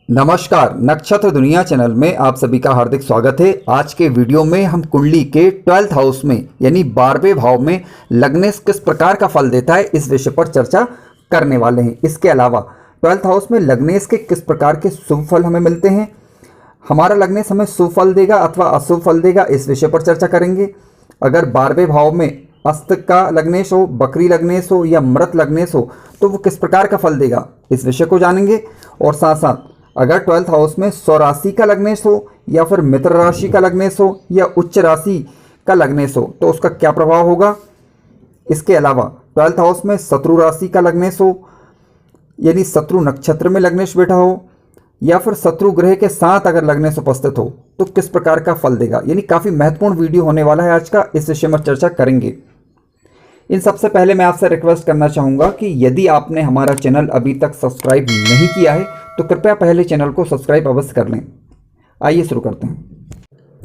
नमस्कार, नक्षत्र दुनिया चैनल में आप सभी का हार्दिक स्वागत है। आज के वीडियो में हम कुंडली के 12th हाउस में यानी 12वें भाव में लगने किस प्रकार का फल देता है इस विषय पर चर्चा करने वाले हैं। इसके अलावा 12th हाउस में लगनेश के किस प्रकार के शुभ फल हमें मिलते हैं, हमारा लगनेश हमें शुभ फल देगा अथवा अशुभ फल देगा, इस विषय पर चर्चा करेंगे। अगर 12वें भाव में अस्त का लगनेश हो, बकरी लगनेश हो या मृत लगनेश हो तो वो किस प्रकार का फल देगा, इस विषय को जानेंगे। और साथ साथ अगर 12th हाउस में स्वराशि का लगनेश हो या फिर मित्र राशि का लगनेश हो या उच्च राशि का लगनेश हो तो उसका क्या प्रभाव होगा। इसके अलावा 12th हाउस में शत्रु राशि का लगनेश हो यानी शत्रु नक्षत्र में लगनेश बैठा हो या फिर शत्रु ग्रह के साथ अगर लगनेश उपस्थित हो तो किस प्रकार का फल देगा। यानी काफ़ी महत्वपूर्ण वीडियो होने वाला है आज का, इस विषय में चर्चा करेंगे। इन सबसे पहले मैं आपसे रिक्वेस्ट करना चाहूँगा कि यदि आपने हमारा चैनल अभी तक सब्सक्राइब नहीं किया है तो कृपया पहले चैनल को सब्सक्राइब अवश्य कर लें। आइए शुरू करते हैं।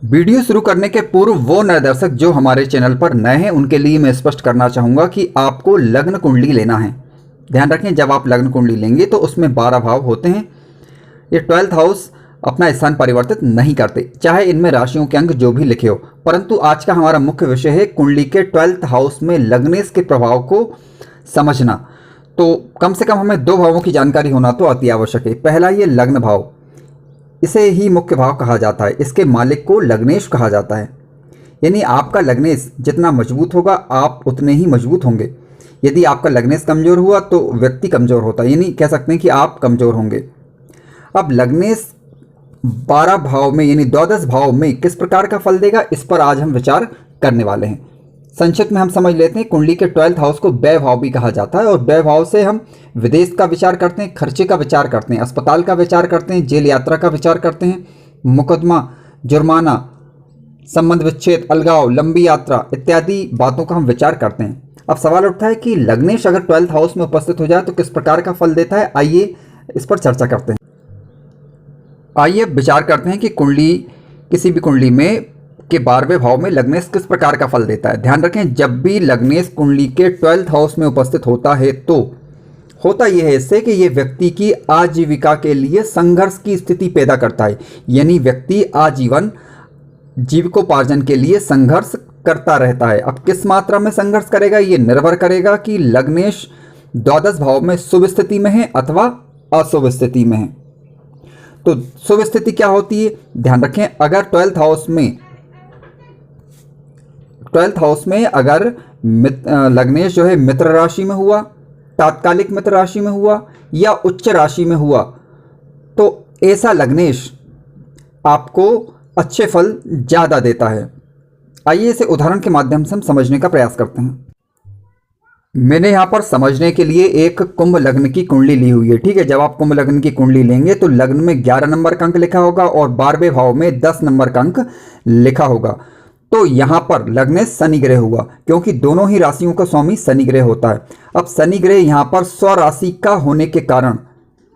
वीडियो शुरू करने के पूर्व वो नए दर्शक जो हमारे चैनल पर नए हैं उनके लिए मैं स्पष्ट करना चाहूँगा कि आपको लग्न कुंडली लेना है। ध्यान रखें, जब आप लग्न कुंडली लेंगे तो उसमें 12 भाव होते हैं। ये 12th हाउस अपना स्थान परिवर्तित नहीं करते, चाहे इनमें राशियों के अंक जो भी लिखे हो। परंतु आज का हमारा मुख्य विषय है कुंडली के 12th हाउस में लगनेश के प्रभाव को समझना। तो कम से कम हमें 2 भावों की जानकारी होना तो अति आवश्यक है। पहला ये लग्न भाव, इसे ही मुख्य भाव कहा जाता है, इसके मालिक को लगनेश कहा जाता है। यानी आपका लगनेश जितना मजबूत होगा आप उतने ही मजबूत होंगे। यदि आपका लगनेश कमजोर हुआ तो व्यक्ति कमजोर होता है, यानी कह सकते हैं कि आप कमजोर होंगे। अब लगनेश 12 भाव में यानी द्वादश भाव में किस प्रकार का फल देगा, इस पर आज हम विचार करने वाले हैं। संक्षिप्त में हम समझ लेते हैं, कुंडली के 12th हाउस को व्यय भाव भी कहा जाता है और व्यय भाव से हम विदेश का विचार करते हैं, खर्चे का विचार करते हैं, अस्पताल का विचार करते हैं, जेल यात्रा का विचार करते हैं, मुकदमा, जुर्माना, संबंध विच्छेद, अलगाव, लंबी यात्रा इत्यादि बातों का हम विचार करते हैं। अब सवाल उठता है कि लगनेश अगर 12th हाउस में उपस्थित हो जाए तो किस प्रकार का फल देता है। आइए इस पर चर्चा करते हैं। आइए विचार करते हैं कि कुंडली, किसी भी कुंडली में के 12वें भाव में लगनेश किस प्रकार का फल देता है। ध्यान रखें, जब भी लगनेश कुंडली के 12th हाउस में उपस्थित होता है तो होता यह है इससे कि ये व्यक्ति की आजीविका के लिए संघर्ष की स्थिति पैदा करता है। यानी व्यक्ति आजीवन जीविकोपार्जन के लिए संघर्ष करता रहता है। अब किस मात्रा में संघर्ष करेगा ये निर्भर करेगा कि लगनेश द्वादश भाव में शुभ स्थिति में है अथवा अशुभ स्थिति में है। तो शुभ स्थिति क्या होती है, ध्यान रखें, अगर 12th हाउस में अगर लगनेश जो है मित्र राशि में हुआ, तात्कालिक मित्र राशि में हुआ या उच्च राशि में हुआ तो ऐसा लगनेश आपको अच्छे फल ज़्यादा देता है। आइए इसे उदाहरण के माध्यम से हम समझने का प्रयास करते हैं। मैंने यहाँ पर समझने के लिए एक कुंभ लग्न की कुंडली ली हुई है। ठीक है, जब आप कुंभ लग्न की कुंडली लेंगे तो लग्न में 11 नंबर का अंक लिखा होगा और 12वें भाव में 10 नंबर का अंक लिखा होगा। तो यहाँ पर लगनेश शनि ग्रह हुआ क्योंकि दोनों ही राशियों का स्वामी शनि ग्रह होता है। अब शनि ग्रह यहाँ पर स्वराशि का होने के कारण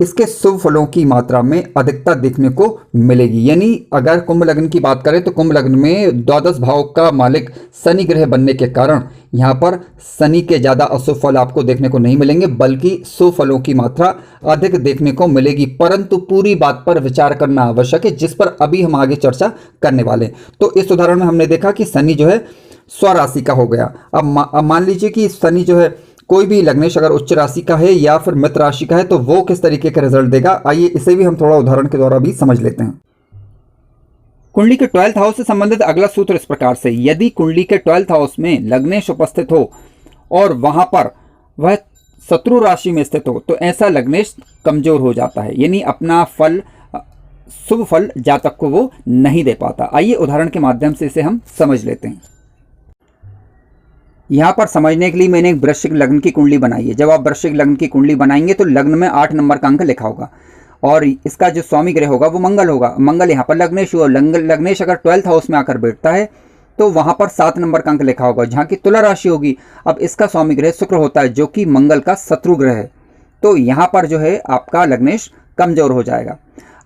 इसके शुभ फलों की मात्रा में अधिकता देखने को मिलेगी। यानी अगर कुंभ लग्न की बात करें तो कुंभ लग्न में द्वादश भाव का मालिक शनि ग्रह बनने के कारण यहाँ पर शनि के ज़्यादा अशुभ फल आपको देखने को नहीं मिलेंगे, बल्कि शुभ फलों की मात्रा अधिक देखने को मिलेगी। परंतु पूरी बात पर विचार करना आवश्यक है, जिस पर अभी हम आगे चर्चा करने वाले हैं। तो इस उदाहरण में हमने देखा कि शनि जो है स्वराशि का हो गया। अब मान लीजिए कि शनि जो है कोई भी लगनेश अगर उच्च राशि का है या फिर मित्र राशि का है तो वो किस तरीके का रिजल्ट देगा। आइए इसे भी हम थोड़ा उदाहरण के द्वारा भी समझ लेते हैं। कुंडली के 12th हाउस से संबंधित अगला सूत्र इस प्रकार से, यदि कुंडली के 12th हाउस में लगनेश उपस्थित हो और वहां पर वह शत्रु राशि में स्थित हो तो ऐसा लगनेश कमजोर हो जाता है, यानी अपना फल, शुभ फल जातक को वो नहीं दे पाता। आइए उदाहरण के माध्यम से इसे हम समझ लेते हैं। यहाँ पर समझने के लिए मैंने एक वृश्चिक लग्न की कुंडली बनाई है। जब आप वृश्चिक लग्न की कुंडली बनाएंगे तो लग्न में 8 नंबर का अंक लिखा होगा और इसका जो स्वामी ग्रह होगा वो मंगल होगा। मंगल यहाँ पर लगनेश हुआ। लगनेश अगर 12th हाउस में आकर बैठता है तो वहाँ पर 7 नंबर का अंक लिखा होगा जहाँ की तुला राशि होगी। अब इसका स्वामी ग्रह शुक्र होता है जो कि मंगल का शत्रु ग्रह है। तो यहाँ पर जो है आपका लगनेश कमजोर हो जाएगा।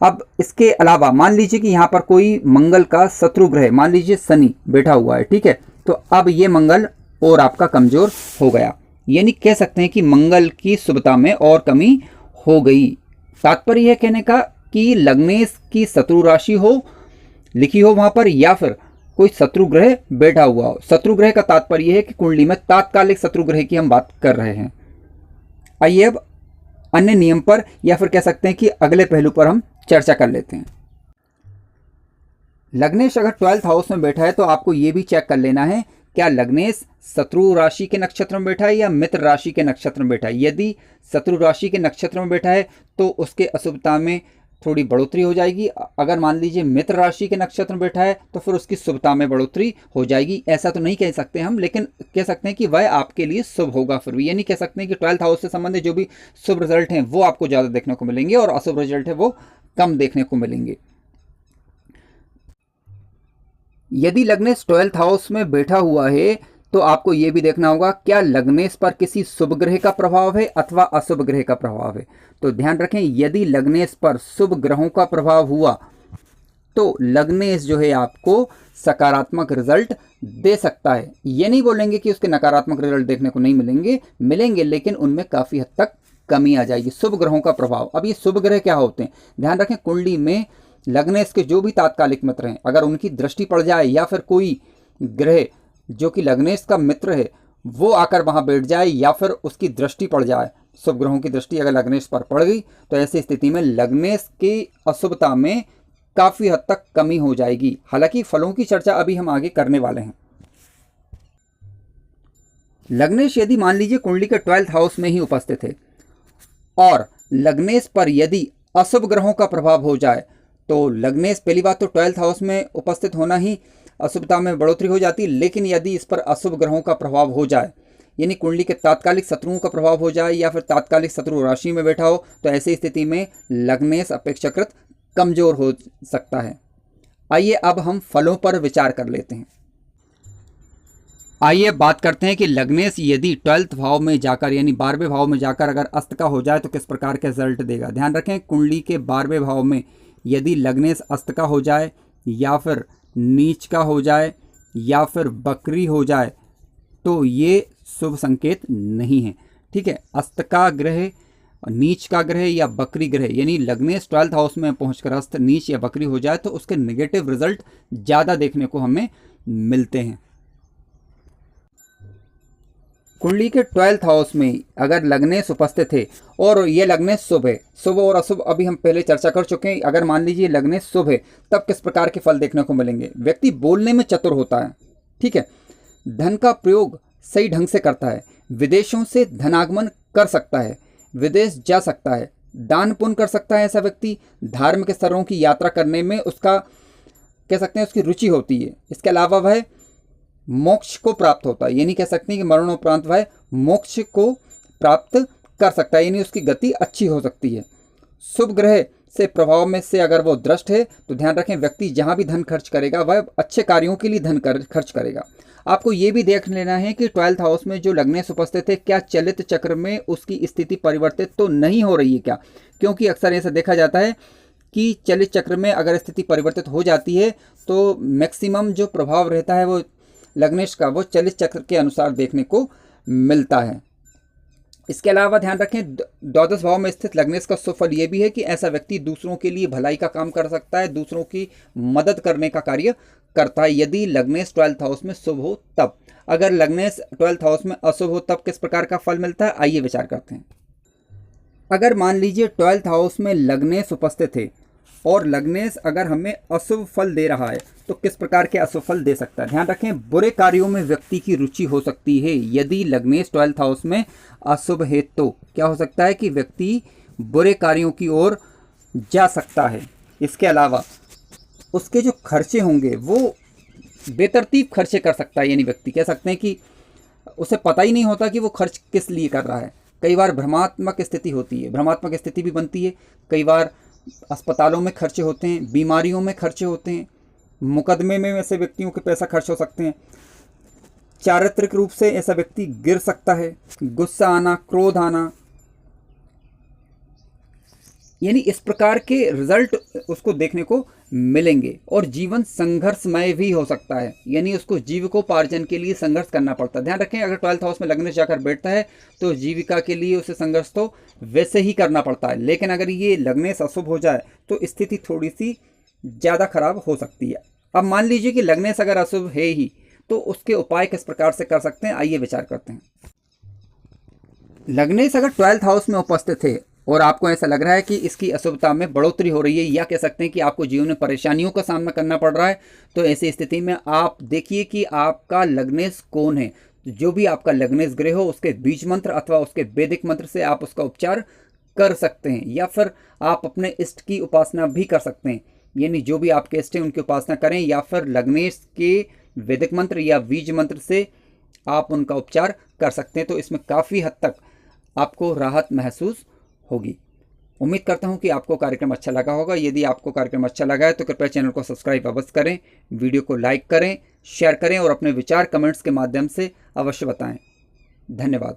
अब इसके अलावा मान लीजिए कि यहाँ पर कोई मंगल का शत्रु ग्रह, मान लीजिए शनि बैठा हुआ है, ठीक है, तो अब ये मंगल और आपका कमजोर हो गया, यानी कह सकते हैं कि मंगल की शुभता में और कमी हो गई। तात्पर्य यह कहने का कि लग्नेश की शत्रु राशि हो, लिखी हो वहां पर, या फिर कोई शत्रु ग्रह बैठा हुआ हो। शत्रु ग्रह का तात्पर्य है कि कुंडली में तात्कालिक शत्रु ग्रह की हम बात कर रहे हैं। आइए अब अन्य नियम पर, या फिर कह सकते हैं कि अगले पहलू पर हम चर्चा कर लेते हैं। लग्नेश अगर 12th हाउस में बैठा है तो आपको यह भी चेक कर लेना है क्या लग्नेश शत्रु राशि के नक्षत्र में बैठा है या मित्र राशि के नक्षत्र में बैठा है। यदि शत्रु राशि के नक्षत्र में बैठा है तो उसके अशुभता में थोड़ी बढ़ोतरी हो जाएगी। अगर मान लीजिए मित्र राशि के नक्षत्र में बैठा है तो फिर उसकी शुभता में बढ़ोतरी हो जाएगी। ऐसा तो नहीं कह सकते हम, लेकिन कह सकते हैं कि वह आपके लिए शुभ होगा। फिर भी ये नहीं कह सकते हैं कि 12th हाउस से संबंधित जो भी शुभ रिजल्ट हैं वो आपको ज़्यादा देखने को मिलेंगे और अशुभ रिजल्ट है वो कम देखने को मिलेंगे। यदि लग्नेश 12th हाउस में बैठा हुआ है तो आपको यह भी देखना होगा क्या लग्नेश पर किसी शुभ ग्रह का प्रभाव है अथवा अशुभ ग्रह का प्रभाव है। तो ध्यान रखें, यदि लग्नेश पर शुभ ग्रहों का प्रभाव हुआ तो लग्नेश जो है आपको सकारात्मक रिजल्ट दे सकता है। ये नहीं बोलेंगे कि उसके नकारात्मक रिजल्ट देखने को नहीं मिलेंगे, मिलेंगे, लेकिन उनमें काफ़ी हद तक कमी आ जाएगी। शुभ ग्रहों का प्रभाव, अब ये शुभ ग्रह क्या होते हैं, ध्यान रखें, कुंडली में लग्नेश के जो भी तात्कालिक मित्र हैं अगर उनकी दृष्टि पड़ जाए या फिर कोई ग्रह जो कि लग्नेश का मित्र है वो आकर वहां बैठ जाए या फिर उसकी दृष्टि पड़ जाए, शुभ ग्रहों की दृष्टि अगर लग्नेश पर पड़ गई तो ऐसी स्थिति में लग्नेश की अशुभता में काफ़ी हद तक कमी हो जाएगी। हालांकि फलों की चर्चा अभी हम आगे करने वाले हैं। लग्नेश यदि मान लीजिए कुंडली के 12th हाउस में ही उपस्थित है और लग्नेश पर यदि अशुभ ग्रहों का प्रभाव हो जाए तो लग्नेश, पहली बात तो 12th हाउस में उपस्थित होना ही अशुभता में बढ़ोतरी हो जाती है, लेकिन यदि इस पर अशुभ ग्रहों का प्रभाव हो जाए यानी कुंडली के तात्कालिक शत्रुओं का प्रभाव हो जाए या फिर तात्कालिक शत्रु राशि में बैठा हो तो ऐसी स्थिति में लग्नेश अपेक्षाकृत कमजोर हो सकता है। आइए अब हम फलों पर विचार कर लेते हैं। आइए बात करते हैं कि लग्नेश यदि 12th भाव में जाकर यानी 12वें भाव में जाकर अगर अस्त का हो जाए तो किस प्रकार के रिजल्ट देगा। ध्यान रखें, कुंडली के 12वें भाव में यदि लग्नेश अस्त का हो जाए या फिर नीच का हो जाए या फिर बकरी हो जाए तो ये शुभ संकेत नहीं है। ठीक है, अस्त का ग्रह, नीच का ग्रह या बकरी ग्रह यानी लग्नेश 12th हाउस में पहुंचकर अस्त, नीच या बकरी हो जाए तो उसके नेगेटिव रिजल्ट ज़्यादा देखने को हमें मिलते हैं। कुंडली के 12th हाउस में अगर लग्नेश उपस्थित है और ये लग्नेश शुभ है, शुभ और अशुभ अभी हम पहले चर्चा कर चुके हैं। अगर मान लीजिए लग्नेश शुभ है तब किस प्रकार के फल देखने को मिलेंगे। व्यक्ति बोलने में चतुर होता है, ठीक है, धन का प्रयोग सही ढंग से करता है, विदेशों से धनागमन कर सकता है, विदेश जा सकता है, दान पुण्य कर सकता है। ऐसा व्यक्ति धार्मिक स्थलों की यात्रा करने में उसका कह सकते हैं उसकी रुचि होती है। इसके अलावा वह मोक्ष को प्राप्त होता है, ये नहीं कह सकते हैं कि मरणोपरांत वह मोक्ष को प्राप्त कर सकता है, यानी उसकी गति अच्छी हो सकती है। शुभ ग्रह से प्रभाव में से अगर वो दृष्ट है तो ध्यान रखें, व्यक्ति जहाँ भी धन खर्च करेगा वह अच्छे कार्यों के लिए धन खर्च करेगा। आपको ये भी देख लेना है कि 12th हाउस में जो लग्नेश उपस्थित है क्या चलित चक्र में उसकी स्थिति परिवर्तित तो नहीं हो रही है क्या, क्योंकि अक्सर ऐसा देखा जाता है कि चलित चक्र में अगर स्थिति परिवर्तित हो जाती है तो मैक्सिमम जो प्रभाव रहता है वो लग्नेश का वो चलित चक्र के अनुसार देखने को मिलता है। इसके अलावा ध्यान रखें, द्वादश भाव में स्थित लग्नेश का सुफल ये भी है कि ऐसा व्यक्ति दूसरों के लिए भलाई का काम कर सकता है, दूसरों की मदद करने का कार्य करता है यदि लग्नेश 12th हाउस में शुभ हो तब। अगर लग्नेश 12th हाउस में अशुभ हो तब किस प्रकार का फल मिलता है, आइए विचार करते हैं। अगर मान लीजिए 12th हाउस में लग्नेश उपस्थित है और लग्नेश अगर हमें अशुभ फल दे रहा है तो किस प्रकार के अशुभ फल दे सकता है। ध्यान रखें, बुरे कार्यों में व्यक्ति की रुचि हो सकती है। यदि लग्नेश 12th हाउस में अशुभ है तो क्या हो सकता है कि व्यक्ति बुरे कार्यों की ओर जा सकता है। इसके अलावा उसके जो खर्चे होंगे वो बेतरतीब खर्चे कर सकता है, यानी व्यक्ति कह सकते हैं कि उसे पता ही नहीं होता कि वो खर्च किस लिए कर रहा है। कई बार भ्रमात्मक स्थिति होती है, भ्रमात्मक स्थिति भी बनती है। कई बार अस्पतालों में खर्चे होते हैं, बीमारियों में खर्चे होते हैं, मुकदमे में ऐसे व्यक्तियों के पैसा खर्च हो सकते हैं। चारित्रिक रूप से ऐसा व्यक्ति गिर सकता है, गुस्सा आना, क्रोध आना, यानी इस प्रकार के रिजल्ट उसको देखने को मिलेंगे। और जीवन संघर्षमय भी हो सकता है, यानी उसको जीविकोपार्जन के लिए संघर्ष करना पड़ता है। ध्यान रखें, अगर 12th हाउस में लग्नेश जाकर बैठता है तो जीविका के लिए उसे संघर्ष तो वैसे ही करना पड़ता है, लेकिन अगर ये लग्नेश अशुभ हो जाए तो स्थिति थोड़ी सी ज़्यादा खराब हो सकती है। अब मान लीजिए कि लग्नेश अगर अशुभ है ही, तो उसके उपाय किस प्रकार से कर सकते हैं, आइए विचार करते हैं। लग्नेश अगर 12th हाउस में उपस्थित है और आपको ऐसा लग रहा है कि इसकी अशुभता में बढ़ोतरी हो रही है, या कह सकते हैं कि आपको जीवन में परेशानियों का सामना करना पड़ रहा है, तो ऐसी स्थिति में आप देखिए कि आपका लग्नेश कौन है। जो भी आपका लग्नेश ग्रह हो उसके बीज मंत्र अथवा उसके वैदिक मंत्र से आप उसका उपचार कर सकते हैं, या फिर आप अपने इष्ट की उपासना भी कर सकते हैं। यानी जो भी आपके इष्ट हैं उनकी उपासना करें, या फिर लग्नेश के वैदिक मंत्र या बीज मंत्र से आप उनका उपचार कर सकते हैं। तो इसमें काफ़ी हद तक आपको राहत महसूस होगी। उम्मीद करता हूं कि आपको कार्यक्रम अच्छा लगा होगा। यदि आपको कार्यक्रम अच्छा लगा है तो कृपया चैनल को सब्सक्राइब अवश्य करें, वीडियो को लाइक करें, शेयर करें और अपने विचार कमेंट्स के माध्यम से अवश्य बताएं। धन्यवाद।